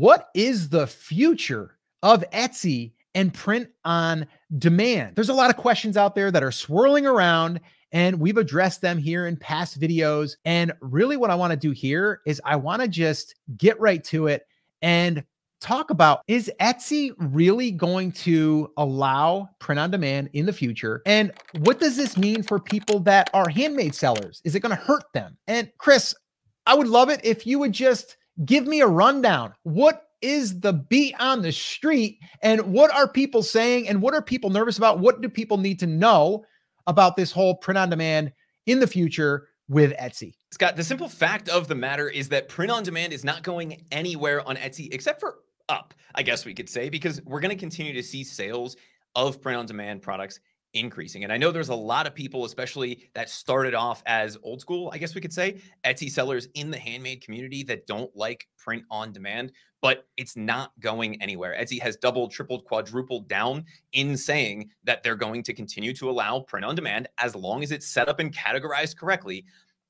What is the future of Etsy and print on demand? There's a lot of questions out there that are swirling around, and we've addressed them here in past videos. And really, what I want to do here is I want to just get right to it and talk about, is Etsy really going to allow print on demand in the future? And what does this mean for people that are handmade sellers? Is it going to hurt them? And Chris, I would love it if you would just give me a rundown. What is the beat on the street, and what are people saying, and what are people nervous about? What do people need to know about this whole print on demand in the future with Etsy? Scott, the simple fact of the matter is that print on demand is not going anywhere on Etsy except for up, I guess we could say, because we're going to continue to see sales of print on demand products increasing. And I know there's a lot of people, especially that started off as old school, I guess we could say, Etsy sellers in the handmade community that don't like print on demand, but it's not going anywhere. Etsy has doubled, tripled, quadrupled down in saying that they're going to continue to allow print on demand as long as it's set up and categorized correctly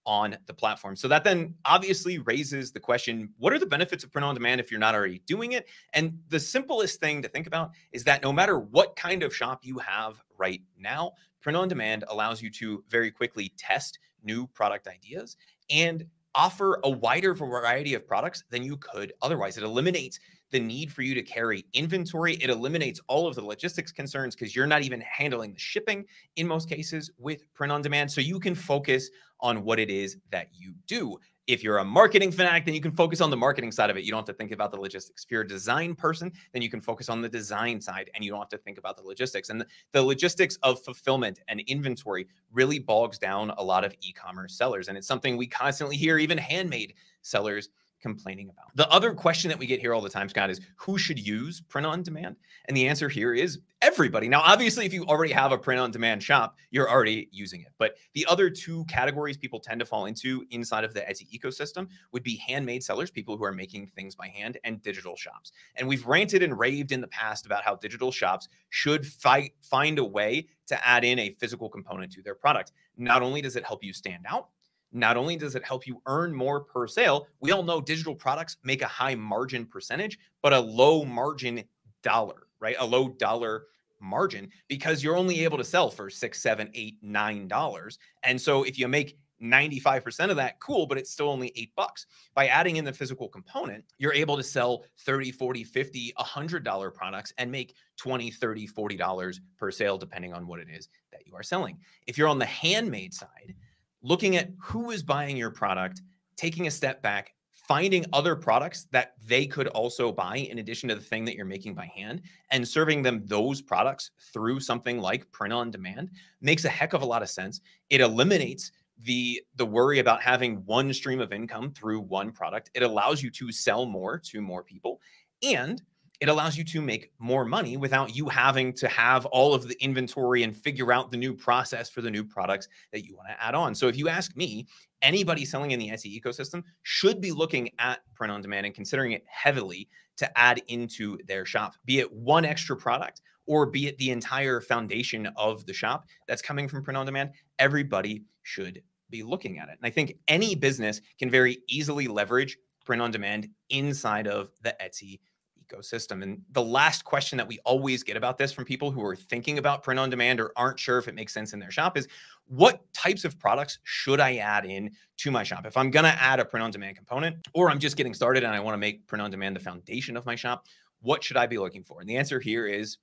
on the platform. So that then obviously raises the question, what are the benefits of print on demand if you're not already doing it? And the simplest thing to think about is that no matter what kind of shop you have right now, print on demand allows you to very quickly test new product ideas and offer a wider variety of products than you could otherwise. It eliminates the need for you to carry inventory. It eliminates all of the logistics concerns because you're not even handling the shipping in most cases with print on demand. So you can focus on what it is that you do. If you're a marketing fanatic, then you can focus on the marketing side of it. You don't have to think about the logistics. If you're a design person, then you can focus on the design side and you don't have to think about the logistics. And the logistics of fulfillment and inventory really bogs down a lot of e-commerce sellers. And it's something we constantly hear even handmade sellers complaining about. The other question that we get here all the time, Scott, is who should use print on demand? And the answer here is everybody. Now, obviously, if you already have a print on demand shop, you're already using it. But the other two categories people tend to fall into inside of the Etsy ecosystem would be handmade sellers, people who are making things by hand, and digital shops. And we've ranted and raved in the past about how digital shops should find a way to add in a physical component to their product. Not only does it help you stand out, not only does it help you earn more per sale, we all know digital products make a high margin percentage, but a low margin dollar, right? A low dollar margin because you're only able to sell for $6, $7, $8, $9. And so if you make 95% of that, cool, but it's still only $8. By adding in the physical component, you're able to sell $30, $40, $50, $100 products and make $20, $30, $40 per sale, depending on what it is that you are selling. If you're on the handmade side, looking at who is buying your product, taking a step back, finding other products that they could also buy in addition to the thing that you're making by hand, and serving them those products through something like print on demand makes a heck of a lot of sense. It eliminates the worry about having one stream of income through one product. It allows you to sell more to more people, and it allows you to make more money without you having to have all of the inventory and figure out the new process for the new products that you want to add on. So if you ask me, anybody selling in the Etsy ecosystem should be looking at print on demand and considering it heavily to add into their shop, be it one extra product or be it the entire foundation of the shop that's coming from print on demand. Everybody should be looking at it. And I think any business can very easily leverage print on demand inside of the Etsy ecosystem. And the last question that we always get about this from people who are thinking about print on demand or aren't sure if it makes sense in their shop is, what types of products should I add in to my shop? If I'm going to add a print on demand component, or I'm just getting started and I want to make print on demand the foundation of my shop, what should I be looking for? And the answer here is,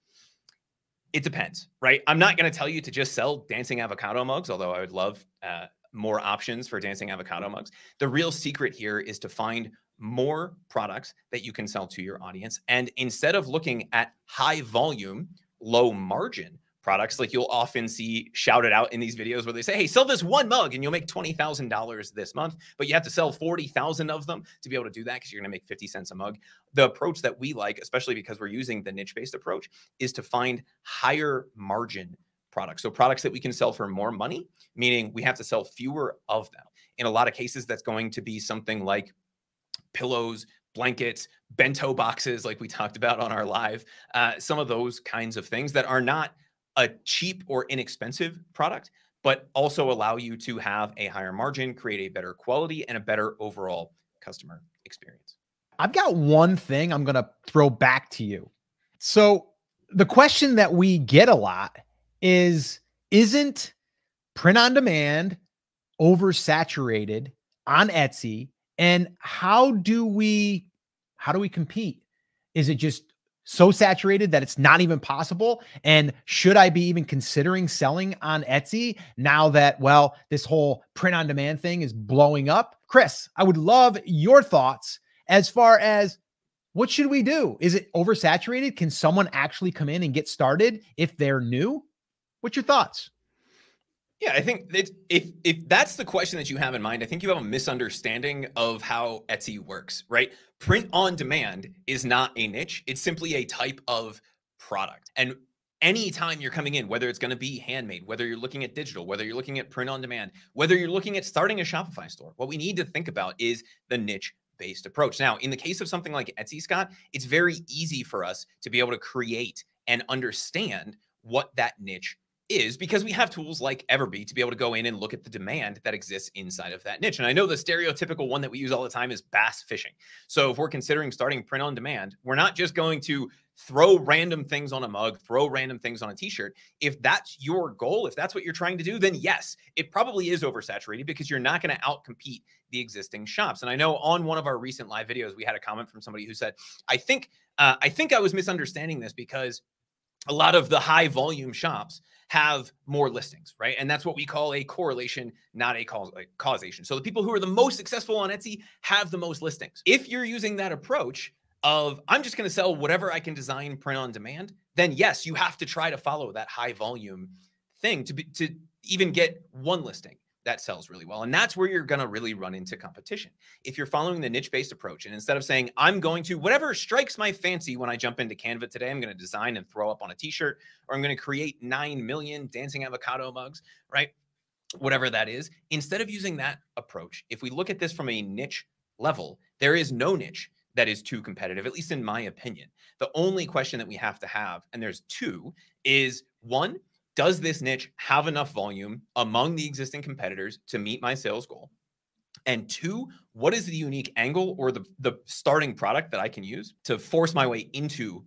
it depends, right? I'm not going to tell you to just sell dancing avocado mugs, although I would love more options for dancing avocado mugs. The real secret here is to find more products that you can sell to your audience. And instead of looking at high volume, low margin products, like you'll often see shouted out in these videos where they say, hey, sell this one mug and you'll make $20,000 this month, but you have to sell 40,000 of them to be able to do that because you're going to make 50 cents a mug. The approach that we like, especially because we're using the niche-based approach, is to find higher margin products. So products that we can sell for more money, meaning we have to sell fewer of them. In a lot of cases, that's going to be something like pillows, blankets, bento boxes, like we talked about on our live, some of those kinds of things that are not a cheap or inexpensive product, but also allow you to have a higher margin, create a better quality, and a better overall customer experience. I've got one thing I'm going to throw back to you. So the question that we get a lot is, isn't print on demand oversaturated on Etsy? And how do we compete? Is it just so saturated that it's not even possible? And should I be even considering selling on Etsy now that, well, this whole print on demand thing is blowing up? Chris, I would love your thoughts as far as what should we do? Is it oversaturated? Can someone actually come in and get started if they're new? What's your thoughts? Yeah, I think that if that's the question that you have in mind, I think you have a misunderstanding of how Etsy works, right? Print on demand is not a niche. It's simply a type of product. And anytime you're coming in, whether it's going to be handmade, whether you're looking at digital, whether you're looking at print on demand, whether you're looking at starting a Shopify store, what we need to think about is the niche based approach. Now, in the case of something like Etsy, Scott, it's very easy for us to be able to create and understand what that niche is, because we have tools like Everbee to be able to go in and look at the demand that exists inside of that niche. And I know the stereotypical one that we use all the time is bass fishing. So if we're considering starting print on demand, we're not just going to throw random things on a mug, throw random things on a t-shirt. If that's your goal, if that's what you're trying to do, then yes, it probably is oversaturated because you're not going to outcompete the existing shops. And I know on one of our recent live videos, we had a comment from somebody who said, I think I was misunderstanding this because a lot of the high volume shops have more listings, right? And that's what we call a correlation, not a causation. So the people who are the most successful on Etsy have the most listings. If you're using that approach of, I'm just going to sell whatever I can design print on demand, then yes, you have to try to follow that high volume thing to even get one listing that sells really well. And that's where you're going to really run into competition. If you're following the niche-based approach, and instead of saying, I'm going to, whatever strikes my fancy when I jump into Canva today, I'm going to design and throw up on a t-shirt, or I'm going to create 9 million dancing avocado mugs, right? Whatever that is, instead of using that approach, if we look at this from a niche level, there is no niche that is too competitive, at least in my opinion. The only question that we have to have, and there's two, is one, does this niche have enough volume among the existing competitors to meet my sales goal? And two, what is the unique angle or the starting product that I can use to force my way into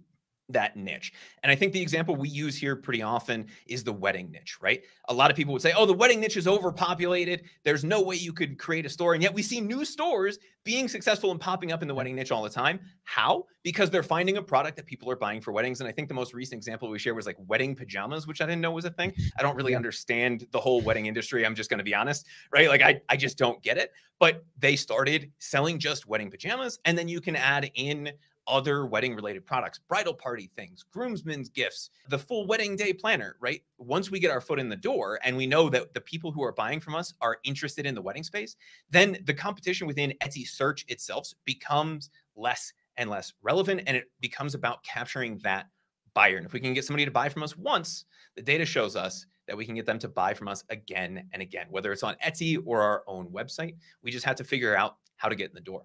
that niche? And I think the example we use here pretty often is the wedding niche, right? A lot of people would say, oh, the wedding niche is overpopulated. There's no way you could create a store. And yet we see new stores being successful and popping up in the wedding niche all the time. How? Because they're finding a product that people are buying for weddings. And I think the most recent example we shared was like wedding pajamas, which I didn't know was a thing. I don't really understand the whole wedding industry. I'm just going to be honest, right? Like I just don't get it. But they started selling just wedding pajamas. And then you can add in other wedding related products, bridal party things, groomsmen's gifts, the full wedding day planner, right? Once we get our foot in the door and we know that the people who are buying from us are interested in the wedding space, then the competition within Etsy search itself becomes less and less relevant. And it becomes about capturing that buyer. And if we can get somebody to buy from us once, the data shows us that we can get them to buy from us again and again, whether it's on Etsy or our own website. We just have to figure out how to get in the door.